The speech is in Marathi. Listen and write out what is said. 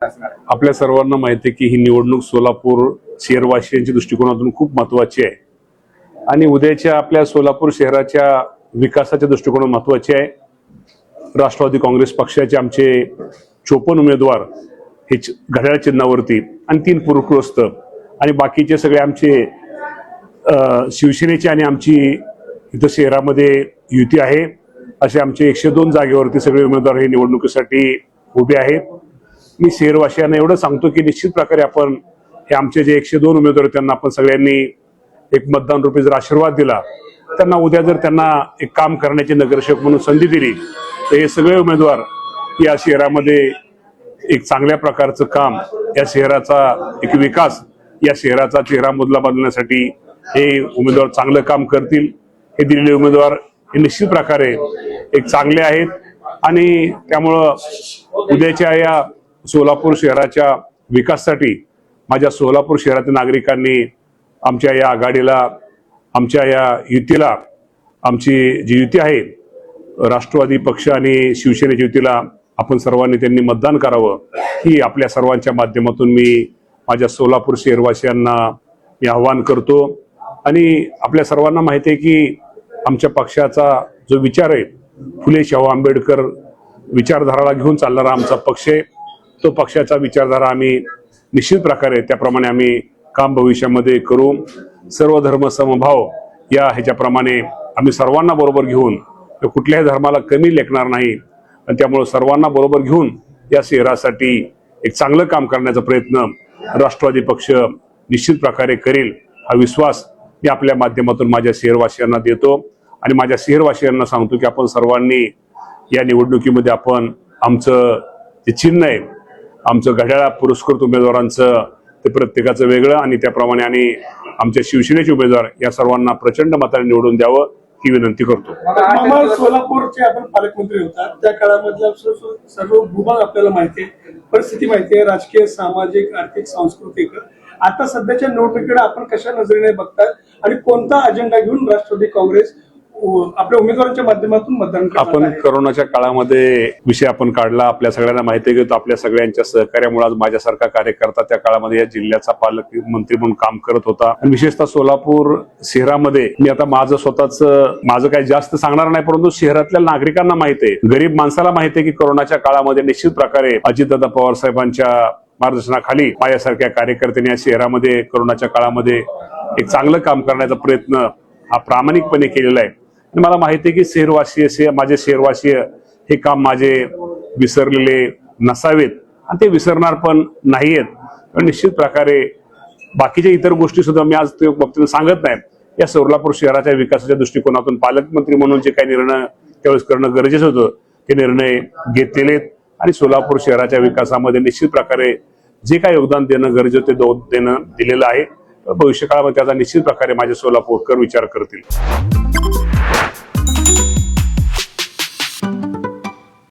आपल्या सर्वांना माहिती आहे की ही निवडणूक सोलापूर शहरवासियांच्या दृष्टिकोनातून खूप महत्वाची आहे आणि उद्याच्या आपल्या सोलापूर शहराच्या विकासाच्या दृष्टिकोनातून महत्वाची आहे। राष्ट्रवादी काँग्रेस पक्षाचे आमचे 54 उमेदवार हे घड्याळ चिन्हावरती आणि 3 पूरग्रस्त आणि बाकीचे सगळे आमचे शिवसेनेचे आणि आमची इथं शहरामध्ये युती आहे असे आमचे 102 जागेवरती सगळे उमेदवार हे निवडणुकीसाठी उभे आहेत। मी शहरवासियांना एवढं सांगतो की निश्चित प्रकारे आपण हे आमचे जे 102 उमेदवार त्यांना आपण सगळ्यांनी एक मतदान रूपी जर आशीर्वाद दिला, त्यांना उद्या जर त्यांना एक काम करण्याची नगरसेवक म्हणून संधी दिली तर हे सगळे उमेदवार या शहरामध्ये एक चांगल्या प्रकारचं काम, या शहराचा एक विकास, या शहराचा चेहरा मुदला बदलण्यासाठी हे उमेदवार चांगलं काम करतील। हे दिलेले उमेदवार हे निश्चित प्रकारे एक चांगले आहेत आणि त्यामुळं उद्याच्या या सोलापूर शहराच्या विकासासाठी माझ्या सोलापूर शहरातील नागरिकांनी आमच्या या आघाडीला, आमच्या या युतीला, आमची जी युती आहे राष्ट्रवादी पक्ष आणि शिवसेनेच्या युतीला आपण सर्वांनी त्यांनी मतदान करावं ही आपल्या सर्वांच्या माध्यमातून मी माझ्या सोलापूर शहरवासियांना मी आवाहन करतो। आणि आपल्या सर्वांना माहिती आहे की आमच्या पक्षाचा जो विचार आहे फुले शाहू आंबेडकर विचारधाराला घेऊन चालणारा आमचा पक्ष आहे। तो पक्षाचा विचारधारा आम्ही निश्चित प्रकारे त्याप्रमाणे आम्ही काम भविष्यामध्ये करू। सर्व धर्म समभाव या ह्याच्याप्रमाणे आम्ही सर्वांना बरोबर घेऊन कुठल्याही धर्माला कमी लेखणार नाही आणि त्यामुळे सर्वांना बरोबर घेऊन या शहरासाठी एक चांगलं काम करण्याचा प्रयत्न राष्ट्रवादी पक्ष निश्चित प्रकारे करेल हा विश्वास मी आपल्या माध्यमातून माझ्या शहरवासियांना देतो आणि माझ्या शहरवासियांना सांगतो की आपण सर्वांनी या निवडणुकीमध्ये आपण आमचं जे चिन्ह आहे, आमचं घड्याळ पुरस्कृत उमेदवारांचं ते प्रत्येकाचं वेगळं आणि त्याप्रमाणे आणि आमच्या शिवसेनेचे उमेदवार या सर्वांना प्रचंड मताने निवडून द्यावं ही विनंती करतो। सोलापूरचे आपण पालकमंत्री होता त्या काळामधला सर्व भूभाग आपल्याला माहिती आहे, परिस्थिती माहिती आहे, राजकीय, सामाजिक, आर्थिक, सांस्कृतिक। आता सध्याच्या निवडणुकीकडे आपण कशा नजरेने बघतात आणि कोणता अजेंडा घेऊन राष्ट्रवादी काँग्रेस आपल्या उमेदवारांच्या माध्यमातून मतदान करणार आहे? आपण कोरोनाच्या काळामध्ये विषय आपण काढला, आपल्या सगळ्यांना माहिती आहे की आपल्या सगळ्यांच्या सहकार्यामुळे आज माझ्यासारखा कार्यकर्ता त्या काळामध्ये या जिल्ह्याचा पालकमंत्री म्हणून काम करत होता आणि विशेषतः सोलापूर शहरामध्ये मी आता माझं काही जास्त सांगणार नाही, परंतु शहरातल्या नागरिकांना माहिती आहे, गरीब माणसाला माहिती आहे की कोरोनाच्या काळामध्ये निश्चित प्रकारे अजितदादा पवार साहेबांच्या मार्गदर्शनाखाली माझ्यासारख्या कार्यकर्त्यांनी या शहरामध्ये कोरोनाच्या काळामध्ये एक चांगलं काम करण्याचा प्रयत्न हा प्रामाणिकपणे केलेला आहे। मला माहिती आहे की माझे शहरवासी हे काम माझे विसरलेले नसावेत आणि ते विसरणार पण नाहीयेत। निश्चित प्रकारे बाकीच्या इतर गोष्टी सुद्धा मी आज ते बाबतीत सांगत नाही। या सोलापूर शहराच्या विकासाच्या दृष्टिकोनातून पालकमंत्री म्हणून जे काही निर्णय त्यावेळेस करणं गरजेचं होतं ते निर्णय घेतलेले आणि सोलापूर शहराच्या विकासामध्ये निश्चित प्रकारे जे काही योगदान देणं गरजेचं ते दिलेलं आहे। भविष्यकाळामध्ये त्याचा निश्चित प्रकारे माझे सोलापूरकर विचार करतील।